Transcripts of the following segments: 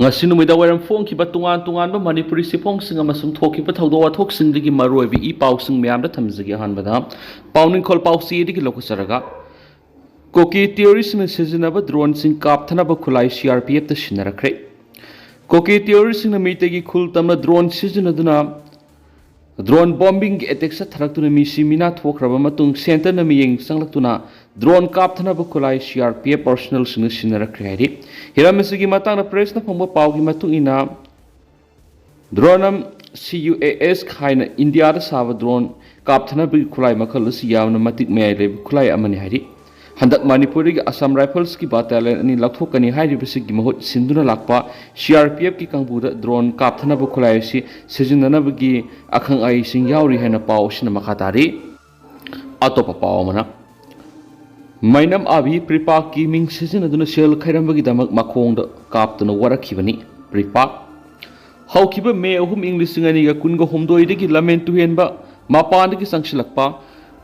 ngasi numida wairam phone ki ba tungan ba manipuri sipong sing amasung thoki ba thawdo wathok sing digi maroi bi I paw sing myam da thamjigi han bada pawning khol paw si digi lokusaraga Kuki theories na sizina ba drone sing kap thana ba khulai CRPF ta shinarakre Kuki theories na mi tegi khul tamna drone sizina duna drone bombing attack sa tharak tuna mi simina thokraba matung center na mi yeng sanglak tuna drone kap thana ba khulai CRPF personal sing shinarakre hari hiramesigi matang na press na phongba paw gi matung ina drone CUAS khaina India da saba drone kap thana ba khulai makhal si yawna matik me le khulai amani hari Handak Manipuri Assam Rifles ki battalion ani lathokani hairibasi gi mahut sinduna lakpa CRPF ki kangbuda drone kapthana bu khulai si sejinana bagi akhang ai sing yauri hena paw sina makhatari atopa paw mana mainam abi pripak ki ming sejina duna sel khairam bagi damak makhong da kaptuna warakhibani pripak haukiba me ahum english ngani ga kunga homdoi de ki lamen tu henba mapan ki sangsilakpa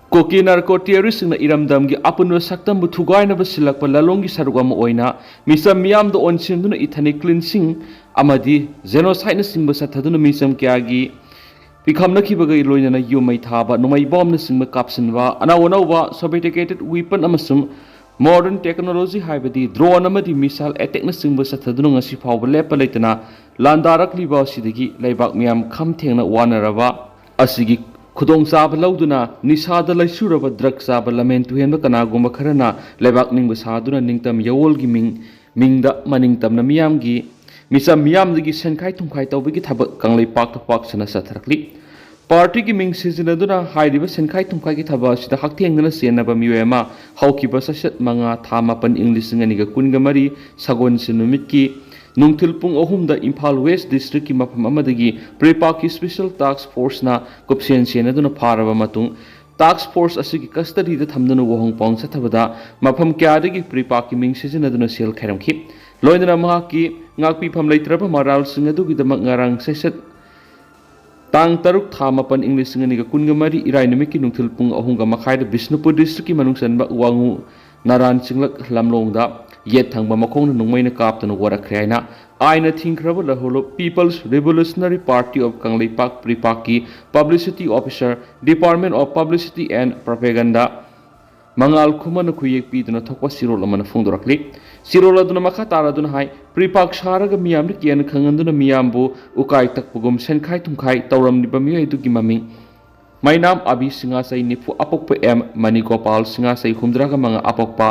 Kuki narco terrorist na iramdam gi apunwa saktam bu thugai na basilak pa lalong gi sarugam oina misam miam do onsin duna ithani cleansing amadi genocide na singba sathaduna misam kya gi pikham na khiba gai loina na yumai thaba numai bomb na singba kapsinwa anawa sophisticated weapon amasum modern technology haibadi drone amadi missile attack na singba sathaduna ngasi phawba lepa leitana landarak liba sidagi leibak miam kham thengna wanaraba asigi Kudong saba lauduna nisada laisura drug saba lamen tuhen bakana gumba kharana lebak ning basaduna ningtam yawol gi mingda maningtam na miyam gi misa miyam gi senkai thumkai tawbigi thabak kanglei pak to pak sana satharakli party gi ming sizinaduna hairiba senkai thumkai gi thaba sida hakthengna senaba miwema haukiba sasat manga thama pan english ngani ga kunga mari sagon sinumit ki Nungtil pung ahumda Imphal West District ki mafam amadagi Prepa ki Special Task Force na kupsian siya duna paraba matung Task Force asigi custody da thamduna wahong pong sa thabada mafam kyadagi Prepa ki ming siya duna sel khairam ki loina maha ki ngakpi pham leitraba maral singadu gi damak ngarang sesat tang taruk thamapan English ngani ga kunga mari irai numiki nungtil pung ahumga makhai da Bishnupur District ki manungsan ba wangu naran singlak lamlongda yet thangba makhong nungmaina kaptana warakhrena aina thingkraba laholo People's Revolutionary Party of Kangleipak Pripaki Publicity Officer Department of Publicity and Propaganda mangal khumana khuyek piduna thokpa sirol amana phongdorakli sirol aduna makha taraduna hai Pripak sharaga miyamni kian khanganduna miyambu ukai takpugum senkhai thumkhai tawramniba miyai du gi mami mainam abi singa sai nifu apokpa m manigopal singa sai humdraga manga apokpa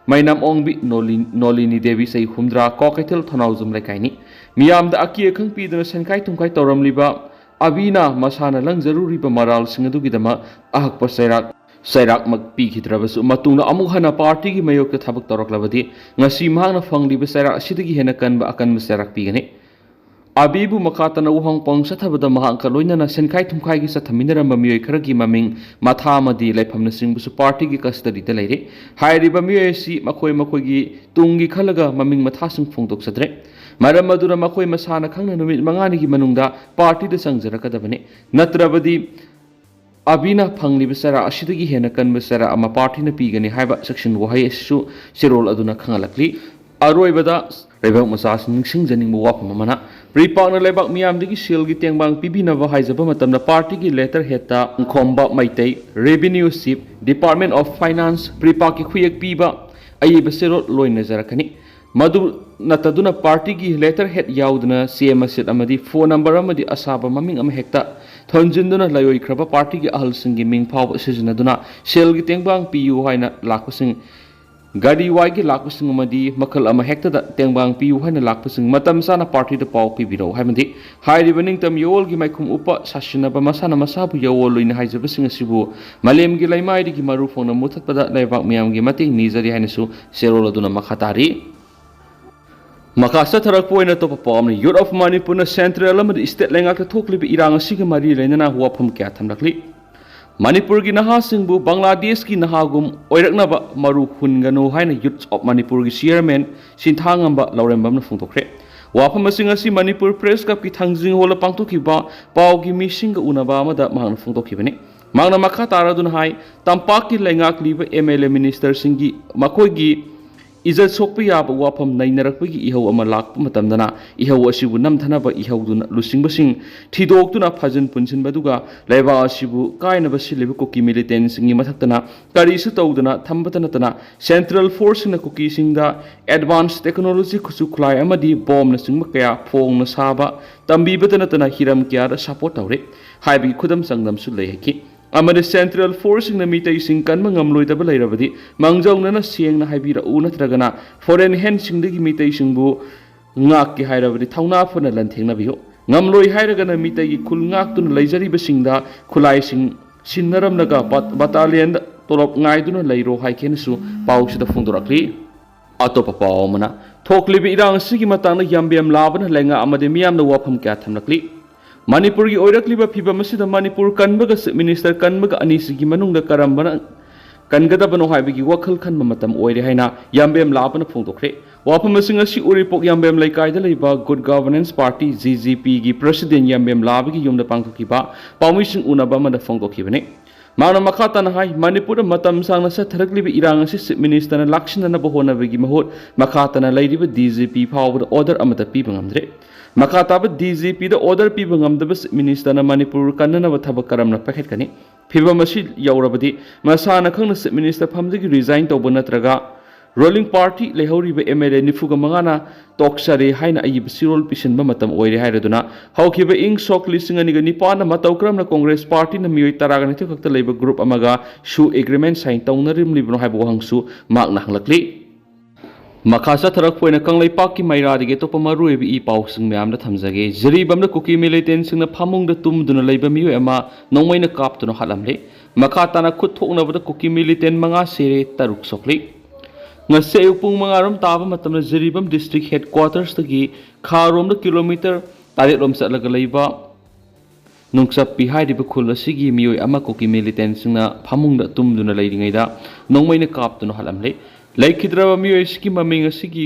mainam ongbi nolini devi sai humdra koketel thonauzum lekaini miyam da aki khang pidana senkai thumkai tawramliba abina masana lang zaruri ba maral singadu gidama ahakpa sairak mak pi khitrabasu matungna amuk hana party gi mayok ta thabak toroklabadi ngasi mahna fangliba sairak asidagi hena kanba akan sairak pigani Abibu makatana uhang pong sathabada mahangka loina na senkai thumkai gi sathaminara mamioi kharagi maming matha amadi laifamna singbusu party gi custody ta leire hairi bamioi si makoi gi tungi khalaga maming matha sing phongdok sadre maram madura makoi masana khangna numit mangani gi manungda party da sangjarakadabane natrabadi abina phangli bisara asidagi hena kan bisara ama party na pigani haiba section wahai su sirol aduna khangalakli aroibada rebak masas ningsing janing mu wapam mana Pripak na lebak miyam digi sil gi tengbang pibina wa haijaba matamna party gi letter heta khomba maitai revenue ship Department of Finance Pripak ki khuyek piba ayi besero loina jarakani madu nataduna party gi letter head yaudna CM set amadi phone number amadi asaba maming am hekta thonjinduna layoi khraba party gi ahal singi ming phaw sijinaduna sel gi tengbang piu haina lakosing Gadi wagi lakpasing amadi makal ama hekta da tengbang piu haina lakpasing matam sana party da paw pibiro haimandi hairibaning tam yol gi maikhum upa sashinaba masana masabu yol loina haijabasing asibu malem gi laimai gi maru phone muthatpada laibak miyam gi mating nizari hainasu serol aduna makhatari Makasa tharak poina to papam ni Youth of Manipur na central amadi state lengak thokli bi irang asiga mari leinana huapam kya thamrakli Manipur ki naha singbu Bangladesh ki nahagum oiraknaba maru hunganu haina Youth of Manipur ki chairman sinthangamba laurembam na phungtokre wafam asing asi Manipur Press Club ki thangjing hola pangtokhiba paw gi mising ga unaba amada mahang phungtokhibani mangna makha taradun hai tampak ki lengak liba MLA minister singi makoi gi ꯏꯖꯠ ꯁꯣꯛꯄ ꯌꯥꯕ ꯋꯥꯐꯝ ꯅꯩꯅꯔꯛꯄꯒꯤ ꯏꯍꯧ ꯑꯃ ꯂꯥꯛꯄ ꯃꯇꯝꯗꯅ ꯏꯍꯧ ꯑꯁꯤꯕꯨ ꯅꯝꯊꯅꯕ ꯏꯍꯧꯗꯨꯅ ꯂꯨꯆꯤꯡꯕꯁꯤꯡ ꯊꯤꯗꯣꯛꯇꯨꯅ ꯐꯥꯖꯤꯟ ꯄꯨꯟꯁꯤꯟꯕꯗꯨꯒ ꯂꯩꯕꯥꯛ ꯑꯁꯤꯕꯨ ꯀꯥꯏꯅꯕ ꯁꯤꯜꯂꯤꯕ cookie ꯃꯤꯂꯤꯇꯦꯟꯁꯤꯡꯒꯤ ꯃꯊꯛꯇꯅ ꯀꯔꯤꯁꯨ ꯇꯧꯗꯨꯅ ꯊꯝꯕꯇ ꯅꯠꯇꯅ ꯁꯦꯟꯇ꯭ꯔꯦꯜ ꯐꯣꯔꯁꯁꯤꯡꯅ ꯀꯨꯀꯤꯁꯤꯡꯗ ꯑꯦꯗꯚꯥꯟꯁ ꯇꯦꯛꯅꯣꯂꯣꯖꯤ ꯈꯨꯠꯁꯨ ꯈꯨꯠꯂꯥꯏ ꯑꯃꯗꯤ ꯕꯣꯝꯅꯆꯤꯡꯕ ꯀꯌꯥ ꯐꯣꯡꯅ ꯁꯥꯕ ꯇꯝꯕꯤꯕꯇ ꯅꯠꯇꯅ ꯍꯤꯔꯝ ꯀꯌꯥꯗ ꯁꯄꯣꯔꯠ ꯇꯧꯔꯦ ꯍꯥꯏꯕꯒꯤ ꯈꯨꯗꯝ ꯆꯥꯡꯗꯝꯁꯨ ꯂꯩ ꯍꯥꯏꯈꯤ ꯑꯃꯗꯤ ꯁꯦꯟꯇ꯭ꯔꯦꯜ ꯐꯣꯔꯁꯁꯤꯡꯅ ꯃꯤꯇꯩꯁꯤꯡ ꯀꯟꯕ ꯉꯝꯂꯣꯏꯗꯕ ꯂꯩꯔꯕꯗꯤ ꯃꯥꯡꯖꯧꯅꯅ ꯁꯦꯡꯅ ꯍꯥꯏꯕꯤꯔꯛꯎ ꯅꯠꯇ꯭ꯔꯒꯅ ꯐꯣꯔꯦꯟ ꯍꯦꯟꯁꯤꯡꯗꯒꯤ ꯃꯤꯇꯩꯁꯤꯡꯕꯨ ꯉꯥꯛꯀꯦ ꯍꯥꯏꯔꯕꯗꯤ ꯊꯧꯅꯥ ꯐꯅ ꯂꯟꯊꯦꯡꯅꯕꯤꯌꯨ ꯉꯝꯂꯣꯏ ꯍꯥꯏꯔꯒꯅ ꯃꯤꯇꯩꯒꯤ ꯈꯨꯜ ꯉꯥꯛꯇꯨꯅ ꯂꯩꯖꯔꯤꯕꯁꯤꯡꯗ ꯈꯨꯠꯂꯥꯏꯁꯤꯡ ꯁꯤꯟꯅꯔꯝꯂꯒ ꯕꯇꯥꯂꯤꯌꯟꯗ ꯇꯣꯂꯣꯞ ꯉꯥꯏꯗꯨꯅ ꯂꯩꯔꯣ ꯍꯥꯏꯈꯦꯅꯁꯨ ꯄꯥꯎꯁꯤꯗ ꯐꯣꯡꯗꯣꯔꯛꯂꯤ ꯑꯇꯣꯞꯄ ꯄꯥꯎ ꯑꯃꯅ ꯊꯣꯛꯂꯤꯕ ꯏꯔꯥꯡ ꯑꯁꯤꯒꯤ ꯃꯇꯥꯡꯗ ꯌꯥꯝꯕꯦꯝ ꯂꯥꯕꯅ ꯂꯩꯉꯥꯛ ꯑꯃꯗꯤ ꯃꯤꯌꯥꯝꯅ ꯋꯥꯐꯝ ꯀꯌꯥ ꯊꯝꯂꯛꯂꯤ ꯃꯅꯤꯄꯨꯔꯒꯤ ꯑꯣꯏꯔꯛꯂꯤꯕ ꯐꯤꯕꯝ ꯑꯁꯤꯗ ꯃꯅꯤꯄꯨꯔ ꯀꯟꯕꯒ ꯆꯤꯞ ꯃꯤꯅꯤꯁꯇꯔ ꯀꯟꯕꯒ ꯑꯅꯤꯁꯤꯒꯤ ꯃꯅꯨꯡꯗ ꯀꯔꯝꯕꯅ ꯀꯟꯒꯗꯕꯅꯣ ꯍꯥꯏꯕꯒꯤ ꯋꯥꯈꯜ ꯈꯟꯕ ꯃꯇꯝ ꯑꯣꯏꯔꯦ ꯍꯥꯏꯅ ꯌꯥꯝꯕꯦꯝ ꯂꯥꯕꯅ ꯐꯣꯡꯗꯣꯛꯈ꯭ꯔꯦ ꯋꯥꯐꯝ ꯑꯁꯤꯡ ꯑꯁꯤ ꯎꯔꯤꯄꯣꯛ ꯌꯥꯝꯕꯦꯝ ꯂꯩꯀꯥꯏꯗ ꯂꯩꯕ ꯒꯨꯗ ꯒꯚꯔꯅꯦꯟꯁ ꯄꯥꯔꯇꯤ GGPꯒꯤ ꯄ꯭ꯔꯁꯤꯗꯦꯟ ꯌꯥꯝꯕꯦꯝ ꯂꯥꯕꯒꯤ ꯌꯨꯝꯗ ꯄꯥꯡꯊꯣꯛꯈꯤꯕ ꯄꯥꯎꯃꯤꯁꯤꯡ ꯎꯅꯕ ꯑꯃꯗ ꯐꯣꯡꯗꯣꯛꯈꯤꯕꯅꯤ ꯃꯥꯅ ꯃꯈꯥ ꯇꯥꯅ ꯍꯥꯏ ꯃꯅꯤꯄꯨꯔꯗ ꯃꯇꯝ ꯁꯥꯡꯅ ꯆꯠꯊꯔꯛꯂꯤꯕ ꯏꯔꯥꯡ ꯑꯁꯤ ꯆꯤꯞ ꯃꯤꯅꯤꯁꯇꯔꯅ ꯂꯥꯛꯁꯤꯟꯅꯅꯕ ꯍꯣꯠꯅꯕꯒꯤ ꯃꯍꯨꯠ ꯃꯈꯥ ꯇꯥꯅ ꯂꯩꯔꯤꯕ DGP ꯐꯥꯎꯕꯗ ꯑꯣꯔꯗꯔ ꯑꯃꯠꯇ ꯄꯤꯕ ꯉꯝꯗ꯭ꯔꯦ ꯃꯈꯥ ꯇꯥꯕ DGPꯗ ꯑꯣꯔꯗꯔ ꯄꯤꯕ ꯉꯝꯗꯕ ꯆꯤꯞ ꯃꯤꯅꯤꯁꯇꯔꯅ ꯃꯅꯤꯄꯨꯔ ꯀꯟꯅꯅꯕ ꯊꯕꯛ ꯀꯔꯝꯅ ꯄꯥꯏꯈꯠꯀꯅꯤ ꯐꯤꯕꯝ ꯑꯁꯤ ꯌꯧꯔꯕꯗꯤ ꯃꯁꯥꯅ ꯈꯪꯅ ꯆꯤꯞ ꯃꯤꯅꯤꯁꯇꯔ ꯐꯝꯗꯒꯤ ꯔꯤꯖꯥꯏꯟ ꯇꯧꯕ ꯅꯠꯇ꯭ꯔꯒ ꯔꯣꯂꯤꯡ ꯄꯥꯔꯇꯤ ꯂꯩꯍꯧꯔꯤꯕ MLA 95ꯅ ꯇꯣꯛꯆꯔꯦ ꯍꯥꯏꯅ ꯑꯏꯕ ꯆꯤꯔꯣꯜ ꯄꯤꯁꯤꯟꯕ ꯃꯇꯝ ꯑꯣꯏꯔꯦ ꯍꯥꯏꯔꯗꯨꯅ ꯍꯧꯈꯤꯕ ꯁꯣꯛ 2009 ꯃꯇꯧ ꯀꯔꯝꯅ ꯀꯣꯡꯒ꯭ꯔꯦꯁ ꯄꯥꯔꯇꯤꯅ ꯃꯤꯑꯣꯏ 12 ꯈꯛꯇ ꯂꯩꯕ ꯒ꯭ꯔꯨꯞ ꯑꯃꯒ ꯑꯦꯒ꯭ꯔꯤꯃꯦꯟ ꯁꯥꯏꯟ ꯇꯧꯅꯔꯤꯕꯅꯣ ꯍꯥꯏꯕ ꯋꯥꯍꯪꯁꯨ ꯃꯍꯥꯛꯅ ꯍꯪꯂꯛꯂꯤ ꯃꯈꯥ ꯆꯠꯊꯔꯛꯄ ꯑꯣꯏꯅ ꯀꯪꯂꯩꯄꯥꯛꯀꯤ ꯃꯩꯔꯥꯗꯒꯤ ꯑꯇꯣꯞꯄ ꯃꯔꯨꯑꯣꯏꯕ ꯄꯥꯎꯁꯤꯡ ꯃꯌꯥꯝꯗ ꯊꯝꯖꯒꯦ ꯖꯤꯔꯤꯕꯝꯗ ꯀꯨꯀꯤ ꯃꯤꯂꯤꯇꯦꯟꯁꯤꯡꯅ ꯐꯃꯨꯡꯗ ꯇꯨꯝꯗꯨꯅ ꯂꯩꯕ ꯃꯤꯑꯣꯏ ꯑꯃ ꯅꯣꯡꯃꯩꯅ ꯀꯥꯞꯇꯨꯅ ꯍꯥꯠꯂꯝꯂꯦ ꯃꯈꯥ ꯇꯥꯅ ꯈꯨꯠ ꯊꯣꯛꯅꯕꯗ ꯀꯨꯀꯤ ꯃꯤꯂꯤꯇꯦꯟ 5 ꯁꯤꯔꯦ 6 ꯁꯣꯛꯂꯤ ꯉꯁꯤ ꯑꯌꯨꯛ ꯄꯨꯡ 5 ꯇꯥꯕ ꯃꯇꯝꯗ ꯖꯤꯔꯤꯕꯝ ꯗꯤꯁꯇ꯭ꯔꯤꯛ ꯍꯦꯗꯀ꯭ꯋꯥꯇꯔꯁꯇꯒꯤ ꯈꯥꯔꯣꯝꯗ ꯀꯤꯂꯣꯃꯤꯇꯔ 9 ꯆꯠꯂꯒ ꯂꯩꯕ ꯅꯨꯡꯆꯞꯄꯤ ꯍꯥꯏꯔꯤꯕ ꯈꯨꯜ ꯑꯁꯤꯒꯤ ꯃꯤꯑꯣꯏ ꯑꯃ ꯀꯨꯀꯤ ꯃꯤꯂꯤꯇꯦꯟꯁꯤꯡꯅ ꯐꯃꯨꯡꯗ ꯇꯨꯝꯗꯨꯅ ꯂꯩꯔꯤꯉꯩꯗ ꯅꯣꯡꯃꯩꯅ ꯀꯥꯞꯇꯨꯅ ꯍꯥꯠꯂꯝꯂꯦ ꯂꯩꯈꯤꯗ꯭ꯔꯕ ꯃꯤꯑꯣꯏ ꯑꯁꯤꯒꯤ ꯃꯃꯤꯡ ꯑꯁꯤꯒꯤ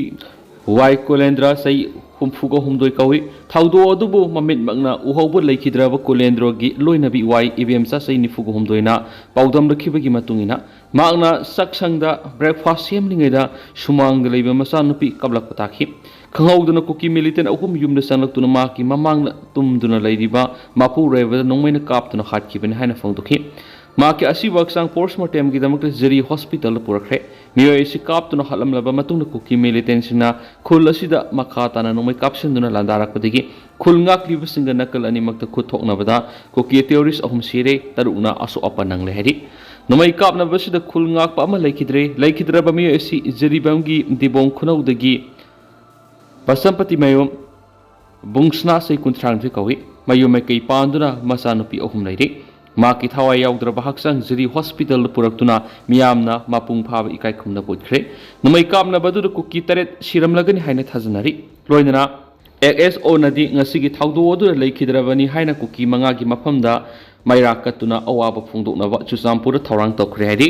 ꯋꯥꯏ ꯀꯨꯂꯦꯟꯗ꯭ꯔ ꯆꯍꯤ 63 ꯀꯧꯏ ꯊꯧꯗꯣꯛ ꯑꯗꯨꯕꯨ ꯃꯃꯤꯠꯃꯛꯅ ꯎꯍꯧꯕ ꯂꯩꯈꯤꯗ꯭ꯔꯕ ꯀꯨꯂꯦꯟꯗ꯭ꯔꯒꯤ ꯂꯣꯏꯅꯕꯤ ꯋꯥꯏ ꯏꯕꯦꯝꯆꯥ ꯆꯍꯤ 93ꯅ ꯄꯥꯎꯗꯝꯂꯛꯈꯤꯕꯒꯤ ꯃꯇꯨꯡꯏꯟꯅ ꯃꯍꯥꯛꯅ ꯆꯥꯛꯁꯪꯗ ꯕ꯭ꯔꯦꯛꯐꯥꯁꯠ ꯁꯦꯝꯂꯤꯉꯩꯗ ꯁꯨꯃꯥꯡꯗ ꯂꯩꯕ ꯃꯆꯥꯅꯨꯄꯤ ꯀꯞꯂꯛꯄ ꯇꯥꯈꯤ ꯈꯪꯍꯧꯗꯅ ꯀꯨꯀꯤ ꯃꯤꯂꯤꯇꯦꯟ 3 ꯌꯨꯝꯗ ꯆꯪꯂꯛꯇꯨꯅ ꯃꯍꯥꯛꯀꯤ ꯃꯃꯥꯡꯗ ꯇꯨꯝꯗꯨꯅ ꯂꯩꯔꯤꯕ ꯃꯄꯨꯔꯣꯏꯕꯗ ꯅꯣꯡꯃꯩꯅ ꯀꯥꯞꯇꯨꯅ ꯍꯥꯠꯈꯤꯕꯅꯤ ꯍꯥꯏꯅ ꯐꯣꯡꯗꯣꯛꯈꯤ ꯃꯍꯥꯛꯀꯤ ꯑꯁꯤꯕ ꯍꯛꯆꯥꯡ ꯄꯣꯁꯠꯃꯣꯔꯇꯦꯝꯒꯤꯗꯃꯛꯇ ꯖꯤꯔꯤ ꯍꯣꯁꯄꯤꯇꯥꯜꯗ ꯄꯨꯔꯛꯈ꯭ꯔꯦ ꯃꯤꯑꯣꯏ ꯑꯁꯤ ꯀꯥꯞꯇꯨꯅ ꯍꯥꯠꯂꯝꯂꯕ ꯃꯇꯨꯡꯗ ꯀꯨꯀꯤ ꯃꯤꯂꯤꯇꯦꯟꯁꯤꯡꯅ ꯈꯨꯜ ꯑꯁꯤꯗ ꯃꯈꯥ ꯇꯥꯅ ꯅꯣꯡꯃꯩ ꯀꯥꯞꯁꯤꯟꯗꯨꯅ ꯂꯥꯟꯗꯥꯔꯛꯄꯗꯒꯤ ꯈꯨꯜ ꯉꯥꯛꯂꯤꯕꯁꯤꯡꯒ ꯅꯥꯀꯜ ꯑꯅꯤꯃꯛꯇ ꯈꯨꯠ ꯊꯣꯛꯅꯕꯗ ꯀꯨꯀꯤ ꯇꯦꯔꯣꯔꯤꯁ 3 ꯁꯤꯔꯦ 6ꯅ ꯑꯁꯣꯛ ꯑꯄꯟ ꯅꯪꯂꯦ ꯍꯥꯏꯔꯤ ꯅꯣꯡꯃꯩ ꯀꯥꯞꯅꯕꯁꯤꯗ ꯈꯨꯜ ꯉꯥꯛꯄ ꯑꯃ ꯂꯩꯈꯤꯗ꯭ꯔꯕ ꯃꯤꯑꯣꯏ ꯑꯁꯤ ꯖꯤꯔꯤꯕꯝꯒꯤ ꯗꯤꯕꯣꯡ ꯈꯨꯅꯧꯗꯒꯤ ꯄꯁꯝꯄꯇꯤ ꯃꯌꯨꯝ ꯕꯨꯡꯁꯅꯥ ꯆꯍꯤ 32 ꯀꯧꯏ ꯃꯌꯨꯝ ꯃꯀꯩ ꯄꯥꯟꯗꯨꯅ ꯃꯆꯥꯅꯨꯄꯤ 3 ꯂꯩꯔꯤ ꯃꯍꯥꯛꯀꯤ ꯊꯋꯥꯏ ꯌꯥꯎꯗ꯭ꯔꯕ ꯍꯛꯆꯥꯡ ꯖꯤꯔꯤ ꯍꯣꯁꯄꯤꯇꯥꯜꯗ ꯄꯨꯔꯛꯇꯨꯅ ꯃꯤꯌꯥꯝꯅ ꯃꯄꯨꯡ ꯐꯥꯕ ꯏꯀꯥꯏ ꯈꯨꯝꯅꯕ ꯎꯠꯈ꯭ꯔꯦ ꯅꯣꯡꯃꯩ ꯀꯥꯞꯅꯕ ꯑꯗꯨꯗ ꯀꯨꯀꯤ 9 ꯁꯤꯔꯝꯂꯒꯅꯤ ꯍꯥꯏꯅ ꯊꯥꯖꯅꯔꯤ ꯂꯣꯏꯅꯅ XSOꯅꯗꯤ ꯉꯁꯤꯒꯤ ꯊꯧꯗꯣꯛ ꯑꯗꯨꯗ ꯂꯩꯈꯤꯗ꯭ꯔꯕꯅꯤ ꯍꯥꯏꯅ ꯀꯨꯀꯤ 5ꯒꯤ ꯃꯐꯝꯗ ꯃꯩꯔꯥ ꯀꯠꯇꯨꯅ ꯑꯋꯥꯕ ꯐꯣꯡꯗꯣꯛꯅꯕ ꯆꯨꯔꯆꯥꯟꯄꯨꯔꯗ ꯊꯧꯔꯥꯡ ꯇꯧꯈ꯭ꯔꯦ ꯍꯥꯏꯔꯤ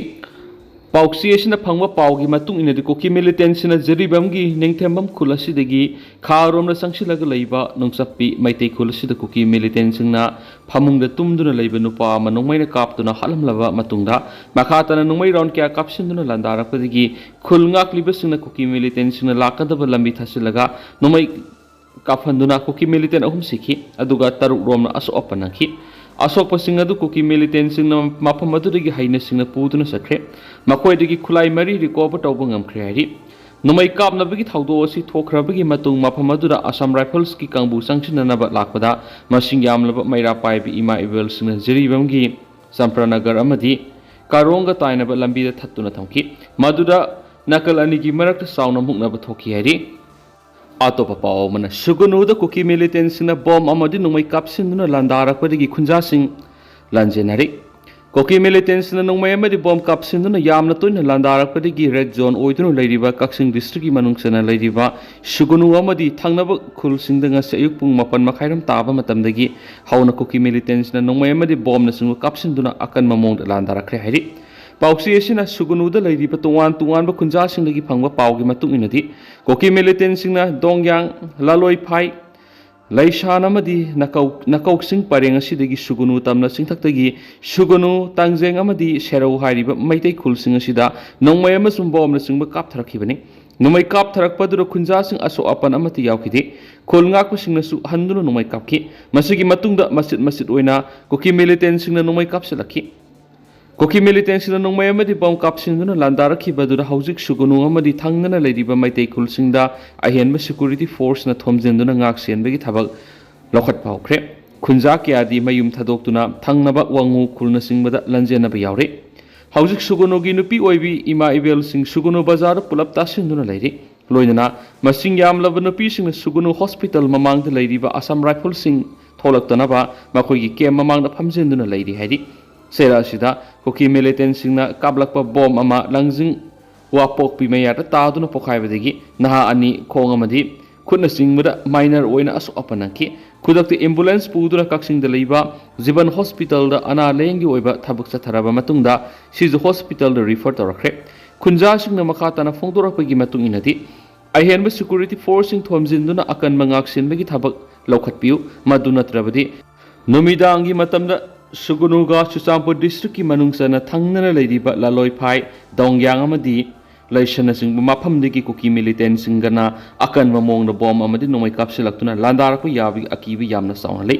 ꯄꯥꯎꯆꯦ ꯑꯁꯤꯅ ꯐꯪꯕ ꯄꯥꯎꯒꯤ ꯃꯇꯨꯡ ꯏꯟꯅꯗꯤ ꯀꯨꯀꯤ ꯃꯤꯂꯤꯇꯦꯟꯁꯤꯅ ꯖꯤꯔꯤꯕꯝꯒꯤ ꯅꯤꯡꯊꯦꯝꯕꯝ ꯈꯨꯜ ꯑꯁꯤꯗꯒꯤ ꯈꯥꯔꯣꯝꯗ ꯆꯪꯁꯤꯜꯂꯒ ꯂꯩꯕ ꯅꯨꯡꯆꯞꯄꯤ ꯃꯩꯇꯩ ꯈꯨꯜ ꯑꯁꯤꯗ ꯀꯨꯀꯤ ꯃꯤꯂꯤꯇꯦꯟꯁꯤꯡꯅ ꯐꯃꯨꯡꯗ ꯇꯨꯝꯗꯨꯅ ꯂꯩꯕ ꯅꯨꯄꯥ ꯑꯃ ꯅꯣꯡꯃꯩꯅ ꯀꯥꯞꯇꯨꯅ ꯍꯥꯠꯂꯝꯂꯕ ꯃꯇꯨꯡꯗ ꯃꯈꯥ ꯇꯥꯅ ꯅꯣꯡꯃꯩ ꯔꯥꯎꯟ ꯀꯌꯥ ꯀꯥꯞꯁꯤꯟꯗꯨꯅ ꯂꯥꯟꯗꯥꯔꯛꯄꯗꯒꯤ ꯈꯨꯜ ꯉꯥꯛꯂꯤꯕꯁꯤꯡꯅ ꯀꯨꯀꯤ ꯃꯤꯂꯤꯇꯦꯟꯁꯤꯡꯅ ꯂꯥꯛꯀꯗꯕ ꯂꯝꯕꯤ ꯊꯠꯆꯤꯜꯂꯒ ꯅꯣꯡꯃꯩ ꯀꯥꯞꯍꯟꯗꯨꯅ ꯀꯨꯀꯤ ꯃꯤꯂꯤꯇꯦꯟ 3 ꯁꯤꯈꯤ ꯑꯗꯨꯒ 6 ꯔꯣꯝꯅ ꯑꯁꯣꯛ ꯑꯄꯟ ꯅꯪꯈꯤ ꯑꯁꯣꯛꯄꯁꯤꯡ ꯑꯗꯨ ꯀꯨꯀꯤ ꯃꯤꯂꯤꯇꯦꯟꯁꯤꯡꯅ ꯃꯐꯝ ꯑꯗꯨꯗꯒꯤ ꯍꯩꯅꯁꯤꯡꯅ ꯄꯨꯗꯨꯅ ꯆꯠꯈ꯭ꯔꯦ ꯃꯈꯣꯏꯗꯒꯤ ꯈꯨꯠꯂꯥꯏ 4 ꯔꯤꯀꯣꯚꯔ ꯇꯧꯕ ꯉꯝꯈ꯭ꯔꯦ ꯍꯥꯏꯔꯤ ꯅꯣꯡꯃꯩ ꯀꯥꯞꯅꯕꯒꯤ ꯊꯧꯗꯣꯛ ꯑꯁꯤ ꯊꯣꯛꯈ꯭ꯔꯕꯒꯤ ꯃꯇꯨꯡ ꯃꯐꯝ ꯑꯗꯨꯗ ꯑꯁꯥꯝ ꯔꯥꯏꯐꯜꯁꯀꯤ ꯀꯥꯡꯕꯨ ꯆꯪꯁꯤꯟꯅꯅꯕ ꯂꯥꯛꯄꯗ ꯃꯁꯤꯡ ꯌꯥꯝꯂꯕ ꯃꯩꯔꯥ ꯄꯥꯏꯕ ꯏꯃꯥ ꯏꯕꯦꯜꯁꯤꯡꯅ ꯖꯤꯔꯤꯕꯝꯒꯤ ꯆꯝꯄ꯭ꯔꯥꯅꯒꯔ ꯑꯃꯗꯤ ꯀꯥꯔꯣꯡꯒ ꯇꯥꯏꯅꯕ ꯂꯝꯕꯤꯗ ꯊꯠꯇꯨꯅ ꯊꯝꯈꯤ ꯃꯗꯨꯗ ꯅꯥꯀꯜ ꯑꯅꯤꯒꯤ ꯃꯔꯛꯇ ꯆꯥꯎꯅ ꯃꯨꯛꯅꯕ ꯊꯣꯛꯈꯤ ꯍꯥꯏꯔꯤ ꯑꯇꯣꯞꯄ ꯄꯥꯎ ꯑꯃꯅ ꯁꯨꯒꯨꯅꯨꯗ ꯀꯨꯀꯤ ꯃꯤꯂꯤꯇꯦꯟꯁꯤꯡꯅ ꯕꯣꯝ ꯑꯃꯗꯤ ꯅꯣꯡꯃꯩ ꯀꯥꯞꯁꯤꯟꯗꯨꯅ ꯂꯥꯟꯗꯥꯔꯛꯄꯗꯒꯤ ꯈꯨꯟꯖꯥꯁꯤꯡ ꯂꯥꯟꯖꯦꯟꯅꯔꯤ ꯀꯨꯀꯤ ꯃꯤꯂꯤꯇꯦꯟꯁꯤꯡꯅ ꯅꯣꯡꯃꯩ ꯑꯃꯗꯤ ꯕꯣꯝ ꯀꯥꯞꯁꯤꯟꯗꯨꯅ ꯌꯥꯝꯅ ꯇꯣꯏꯅ ꯂꯥꯟꯗꯥꯔꯛꯄꯗꯒꯤ ꯔꯦꯗ ꯖꯣꯟ ꯑꯣꯏꯗꯨꯅ ꯂꯩꯔꯤꯕ ꯀꯛꯆꯤꯡ ꯗꯤꯁꯇ꯭ꯔꯤꯛꯀꯤ ꯃꯅꯨꯡ ꯆꯟꯅ ꯂꯩꯔꯤꯕ ꯁꯨꯒꯨꯅꯨ ꯑꯃꯗꯤ ꯊꯪꯅꯕ ꯈꯨꯜꯁꯤꯡꯗ ꯉꯁꯤ ꯑꯌꯨꯛ ꯄꯨꯡ 9:30 ꯇꯥꯕ ꯃꯇꯝꯗꯒꯤ ꯍꯧꯅ ꯀꯨꯀꯤ ꯃꯤꯂꯤꯇꯦꯟꯁꯤꯡꯅ ꯅꯣꯡꯃꯩ ꯑꯃꯗꯤ ꯕꯣꯝꯅꯆꯤꯡꯕ ꯀꯥꯞꯁꯤꯟꯗꯨꯅ ꯑꯀꯟꯕ ꯃꯑꯣꯡꯗ ꯂꯥꯟꯗꯥꯔꯛꯈ꯭ꯔꯦ ꯍꯥꯏꯔꯤ ꯄꯥꯎꯆꯦ ꯑꯁꯤꯅ ꯁꯨꯒꯨꯅꯨꯗ ꯂꯩꯔꯤꯕ ꯇꯣꯉꯥꯟ ꯇꯣꯉꯥꯟꯕ ꯈꯨꯟꯖꯥꯁꯤꯡꯗꯒꯤ ꯐꯪꯕ ꯄꯥꯎꯒꯤ ꯃꯇꯨꯡ ꯏꯟꯅꯗꯤ ꯀꯨꯀꯤ ꯃꯤꯂꯤꯇꯦꯟꯁꯤꯡꯅ ꯗꯣꯡꯌꯥꯡ ꯂꯥꯂꯣꯏꯐꯥꯏ ꯂꯩꯁꯥꯟ ꯑꯃꯗꯤ ꯅꯀꯧꯁꯤꯡ ꯄꯔꯦꯡ ꯑꯁꯤꯗꯒꯤ ꯁꯨꯒꯨꯅꯨ ꯇꯝꯅ ꯆꯤꯡꯊꯛꯇꯒꯤ ꯁꯨꯒꯨꯅꯨ ꯇꯥꯡꯖꯦꯡ ꯑꯃꯗꯤ ꯁꯦꯔꯧ ꯍꯥꯏꯔꯤꯕ ꯃꯩꯇꯩ ꯈꯨꯜꯁꯤꯡ ꯑꯁꯤꯗ ꯅꯣꯡꯃꯩ ꯑꯃꯁꯨꯡ ꯕꯣꯝꯅꯆꯤꯡꯕ ꯀꯥꯞꯊꯔꯛꯈꯤꯕꯅꯤ नुमई काप थरकपदुर खुंजासिंग असो अपन अमति यावखिदे खोल ngaakpasingnasu handuna numai kapki masigi matungda masjid oina Kuki militant singna numai kapselakhi Kuki militant singna numai amadi bom kapsingna landarakhi badura haujik sugunu amadi thangnana leidiba maitai kulsingda ahenba security force na thomjenduna ngaksenbegi thabak lokhat paukre khunja kyadi mayum thadoktuna thangnaba wangu kulna singbada lanjenaba yawre haujik sugunugi nupi oibi ima ibel sing sugunu bazar pulap tasinduna leiri loinana masing yam laba nupi sing sugunu hospital mamang da leiri ba Assam rifle sing tholaktanaba makoigi kem mamang da phamjenduna leiri haidi sera sida Kuki militant sing na kablakpa bom ama langjing wapok pi mayata taduna pokhaibadegi naha ani khong amadi khutna singmada minor oina asu apanaki khudakte ambulance puduna kaksing da leiba jiban hospital da ana lengi oiba thabak chatharaba matungda sizu hospital da refer torakre khunja singna makha tana phongdorakpagi matung inadi ahenba security force sing thomjinduna akan mangak sinbagi thabak lokhatpiu maduna trabadi numidangi matamda sugunuga Chuchampur district ki manungsana thangnana leidiba laloi phai dongyang amadi laisana sing mafamdegi Kuki militant singana akan mamong na bom amadi nomai kapsilaktuna landarakpa yabi akibi yamna sawnale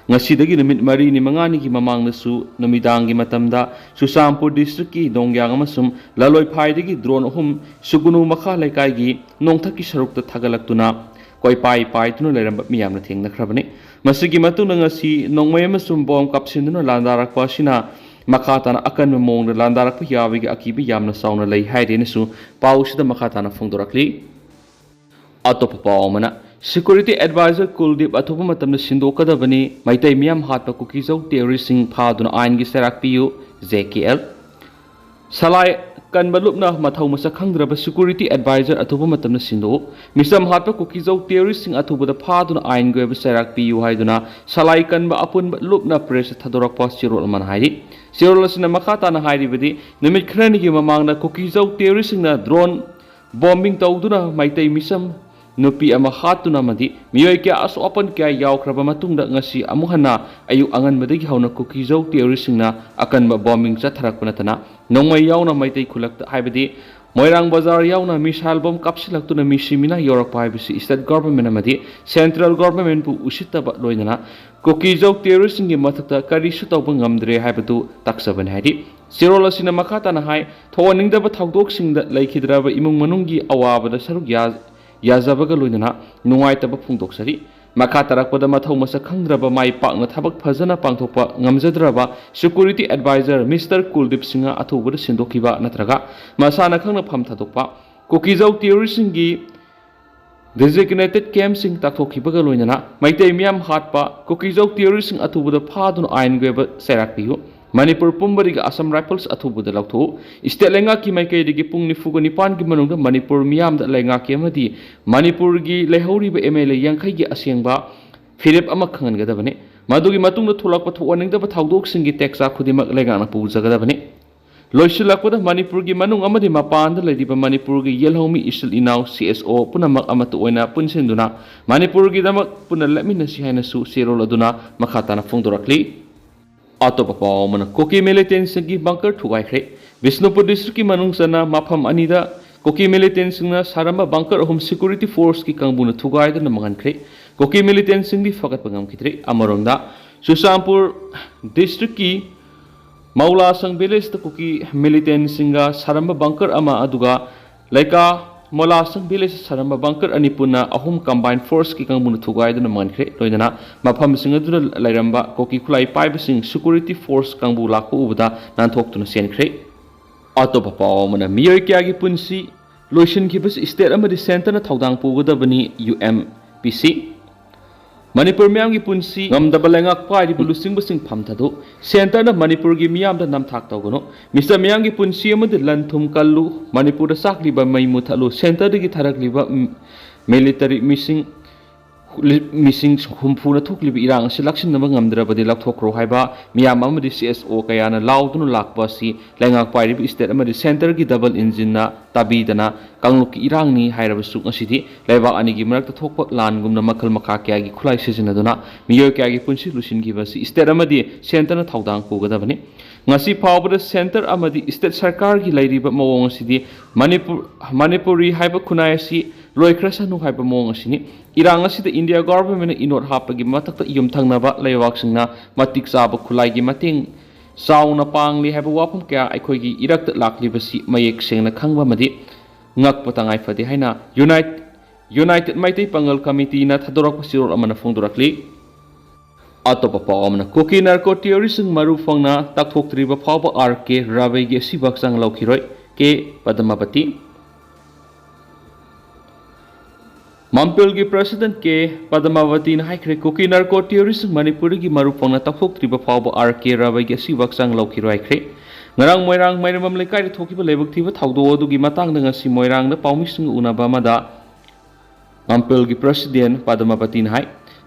ngasidagi numit mari ni mangani ki mamang nasu numidangi matamda Chuchampur district ki dongyang amasum laloi phai degi drone hum sugunu makha laikai gi nongthaki sarukta thagalaktuna koi pai tuna leramba miyamna thengna khrabani masigi matuna ngasi nongmai amasum bom kapsinduna landarakpa sina Makha tana akan mamong landarakpa yabi gi akibi yamna sawna lei hairenesu pausida makha tana phongdorakli atopa pawmana security advisor Kuldip athopa matamna sindokadabani maitai miyam hatpa Kuki jau terrorist sing phaduna ain gi serak piu JKL salai kan balupna mathau masa khangdraba security advisor athopa matamna sindo misam hatpa Kuki jau terrorist sing athoba da phaduna ain gi serak piu haiduna salai kan ba apun lupna press thadorakpa sirol man hairi sirol asina makha tana hairibadi numit khrani gi mamangna Kuki jau terrorist sing na drone bombing tawduna maitai misam nupi ama hatuna madi miyoi kya aso open kya yawkraba matungda ngasi amuhana ayu angan madagi hauna Kuki jau terrorist singna akan ba bombing chatharakpana tana nongmai yawna maitai khulakta haibadi moirang bazar yawna misal bom kapsilaktuna misimina yorakpa haibisi state government amadi central government pu usittaba loinana Kuki jau terrorist singi mathakta karisu tawba ngamdre haibatu taksaban haidi sirol asina makha tana hai thoningdaba thawdok singda laikhidraba imung manunggi awabada saruk yazabaga loinana nungaitaba phungdoksari makha tarakpada mathau masa khangdraba mai pakna thabak phajana pangthokpa ngamjadraba security advisor Mr. Kuldip Singha athubada sindokiba natraga masana khangna pham thadokpa Kuki jau terrorist singi designated camp sing takthokibaga loinana maitai miyam hatpa Kuki jau terrorist sing athubada phaduna ain gweba serakpiu Manipur pumbariga Assam rifles athubuda lautho state lenga ki maikai digi pung nifuga nipan gi manungda Manipur miyam da lenga ki amadi Manipur gi lehauri ba MLA yankhai gi asengba phirep ama khangan gadabane madugi matungda tholakpa thoaningda ba thawdok singi teksa khudimak lenga na puja gadabane loisilakpada Manipur gi manung amadi mapanda leidiba Manipur gi yelhomi isil inaw CSO punamak amatu oina punsenduna Manipur gi damak punal laminasi hainasu serol aduna makhatana phongdorakli Atopa pawmana Kuki militant singi bunker thugaikre Bisnupur district ki manungsana mafam anida Kuki militant singna saramba bunker home security force ki kangbuna thugaida na mangankre Kuki militant singi fakat pangam khitre amarongda Chuchampur district ki Maula sang village ta Kuki militant singa saramba bunker ama aduga laika Mola sang village saramba bunker anipuna ahum combined force ki kangbuna thugaida na mangankre loinana mafam singa duna lairamba Kuki khulai paiba sing security force kangbu lakhu ubada nanthok tuna senkre atopa pawmana miyoi kya gi punsi loisin ki bas state amadi center na thaudang pugadabani UMPC Manipur miyam gi punsi ngamdaba lengak pai bu lusing basing phamthadu center na Manipur gi miyam da namthak tawgono Mr. miyam gi punsi amadi lanthum kallu Manipur da sakli ba mai muthalu center gi tharakli ba military missing humphuna thuklibi irang selection na ngamdrabadi lakthokro haiba miyam amadi CSO kayana laudunu lakpa si lengak pai bi state amadi center gi double engine na tabidana kangluk irang ni hairabasu ngasidi leba ani gi marak thokpa lan gumna makal makha kya gi khulai sijinaduna miyo kya gi punsi lusin gi basi state amadi center na thaudang pugadabani ngasi phawbada center amadi state sarkar gi lairiba mawong asidi manipuri haiba khunai asi loikra sanu haiba mawong asini irang asida India government inot hapagi matakta yum thangnaba laiwak singna matik chaba khulai gi mating sauna pangli haiba wapam kya aikoi gi irakta lakli basi mayek sengna khangba madi ngak patangai fadi haina united maitai pangal committee na thadorak pasiror amana phongdorakli atop paamna Kuki narco terrorism maru fangna takthoktriba phawba RK Rabai gi sibak sang laukhiroi ke Padmavati Mampil gi president ke Padmavati na haikre Kuki narco terrorism Manipur gi maru fangna takthoktriba phawba RK Rabai gi sibak sang laukhiroi kre ngarang moirang mairamam lekai ri thokiba lebuk thiba thawdo odugi matang na ngasi moirang na paumising unaba mada Mampil gi president Padmavati na hai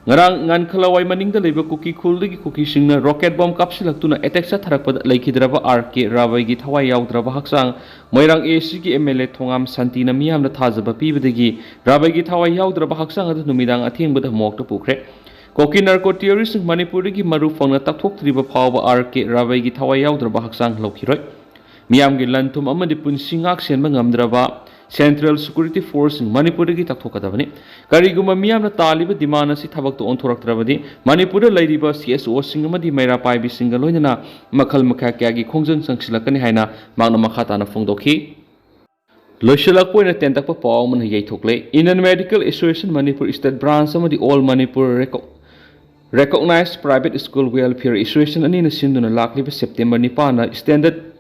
ngarang ngan khalawai maning da leba Kuki khuldi gi Kuki singna rocket bomb kapsilaktuna attack sa tharakpada laikhidraba RK Rabai gi thawai yauddraba haksang moirang AC gi MLA thongam santina miyam na thajaba pibadagi Rabai gi thawai yauddraba haksang adu numidang athengbada mokta pukre Kuki narco terrorism Manipur gi maru fangna takthoktriba phawba RK Rabai gi thawai yauddraba haksang laukhiroi miyam gi lanthum amadi punsi ngak senba ngamdraba Central Security Force Manipur gi takthokadabani kariguma miyamna taliba dimana si thabak to onthoraktrabadi Manipur lairiba CSO sing amadi maira paibi singa loinana makhal makha kya gi khongjang sangsilakani haina magna makha tana phongdokhi loisalak poina tentakpa pawman yai thokle Indian Medical Association Manipur State Branch amadi All Manipur Recognized Private School Welfare Association ani na sinduna lakliba September 9 na standard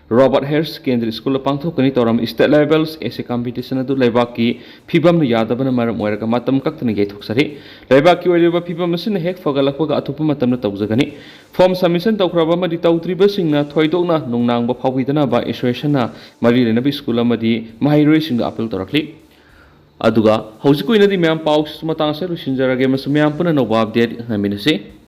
Robert Harris Kendri School pangthokani toram state levels ese competition adu leibaki phibam na yadabana maram oiraga matam kaktani gaithoksari leibaki oiriba phibam asina hek fagalakpaga atupa matam na tawjagani form submission tawkraba madi tawtriba singna thoidokna nungnang ba phawidana ba association na mari lena school amadi mahairoi singga appeal torakli aduga hojikoina di mem paus matang sa rusinjarage mas mem puna no update ngaminase